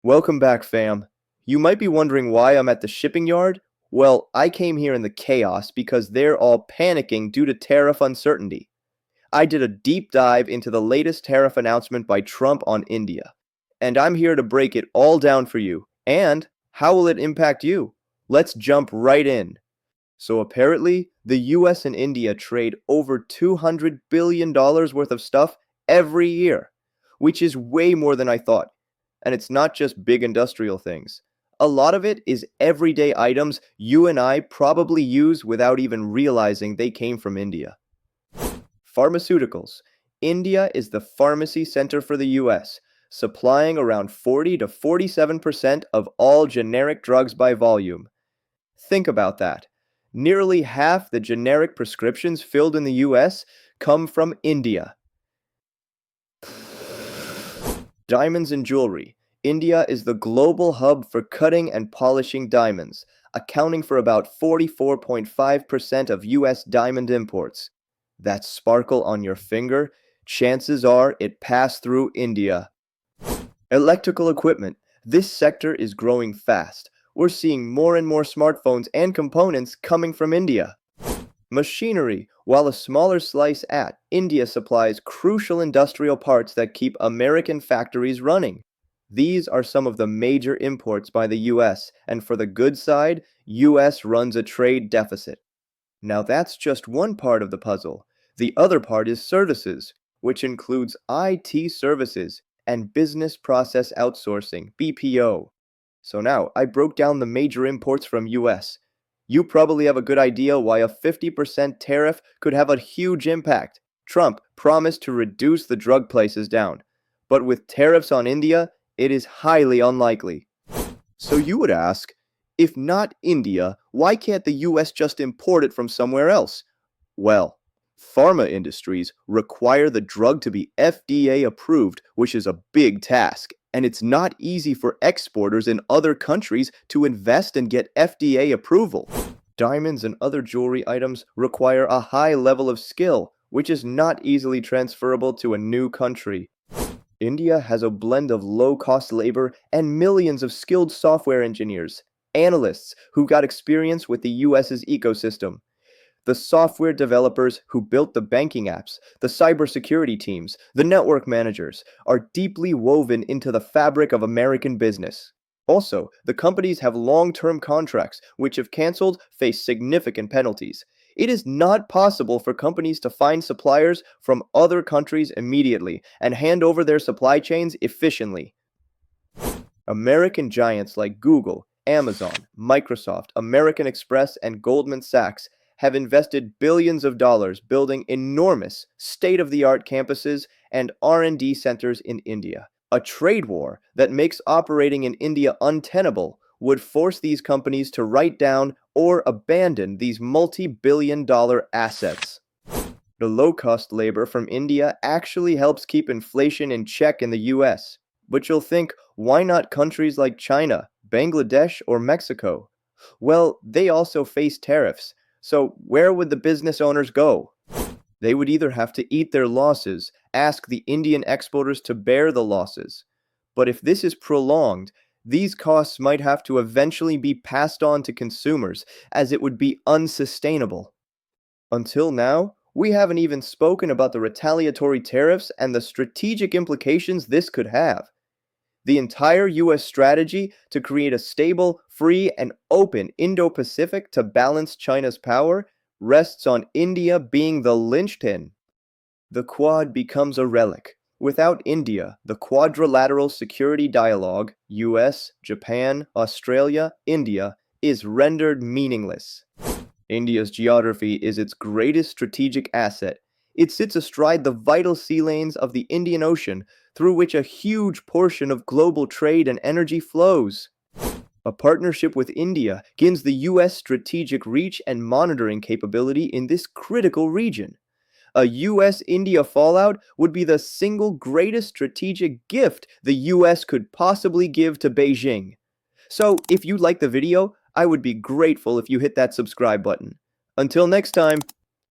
Welcome back, fam. You might be wondering why I'm at the shipping yard. Well, I came here in the chaos because they're all panicking due to tariff uncertainty. I did a deep dive into the latest tariff announcement by Trump on India, and I'm here to break it all down for you. And how will it impact you? Let's jump right in. So apparently, the US and India trade over $200 billion worth of stuff every year, which is way more than I thought. And it's not just big industrial things. A lot of it is everyday items you and I probably use without even realizing they came from India. Pharmaceuticals. India is the pharmacy center for the US, supplying around 40 to 47% of all generic drugs by volume. Think about that. Nearly half the generic prescriptions filled in the US come from India. Diamonds and jewelry. India is the global hub for cutting and polishing diamonds, accounting for about 44.5% of US diamond imports. That sparkle on your finger, chances are it passed through India. Electrical equipment. This sector is growing fast. We're seeing more and more smartphones and components coming from India. Machinery. While a smaller slice India supplies crucial industrial parts that keep American factories running. These are some of the major imports by the US, and for the good side, US runs a trade deficit. Now that's just one part of the puzzle. The other part is services, which includes IT services and business process outsourcing, BPO. So now I broke down the major imports from US. You probably have a good idea why a 50% tariff could have a huge impact. Trump promised to reduce the drug prices down, but with tariffs on India, it is highly unlikely. So you would ask, if not India, why can't the US just import it from somewhere else? Well, pharma industries require the drug to be FDA approved, which is a big task, and it's not easy for exporters in other countries to invest and get FDA approval. Diamonds and other jewelry items require a high level of skill, which is not easily transferable to a new country. India has a blend of low-cost labor and millions of skilled software engineers, analysts who got experience with the US's ecosystem. The software developers who built the banking apps, the cybersecurity teams, the network managers are deeply woven into the fabric of American business. Also, the companies have long-term contracts which, if canceled, face significant penalties. It is not possible for companies to find suppliers from other countries immediately and hand over their supply chains efficiently. American giants like Google, Amazon, Microsoft, American Express, and Goldman Sachs have invested billions of dollars building enormous state-of-the-art campuses and R&D centers in India. A trade war that makes operating in India untenable would force these companies to write down or abandon these multi-billion-dollar assets. The low-cost labor from India actually helps keep inflation in check in the US. But you'll think, why not countries like China, Bangladesh, or Mexico? Well, they also face tariffs. So where would the business owners go? They would either have to eat their losses, ask the Indian exporters to bear the losses. But if this is prolonged, these costs might have to eventually be passed on to consumers, as it would be unsustainable. Until now, we haven't even spoken about the retaliatory tariffs and the strategic implications this could have. The entire US strategy to create a stable, free, and open Indo-Pacific to balance China's power rests on India being the linchpin. The Quad becomes a relic. Without India, the quadrilateral security dialogue, US, Japan, Australia, India, is rendered meaningless. India's geography is its greatest strategic asset. It sits astride the vital sea lanes of the Indian Ocean, through which a huge portion of global trade and energy flows. A partnership with India gives the US strategic reach and monitoring capability in this critical region. A US-India fallout would be the single greatest strategic gift the US could possibly give to Beijing. So, if you liked the video, I would be grateful if you hit that subscribe button. Until next time.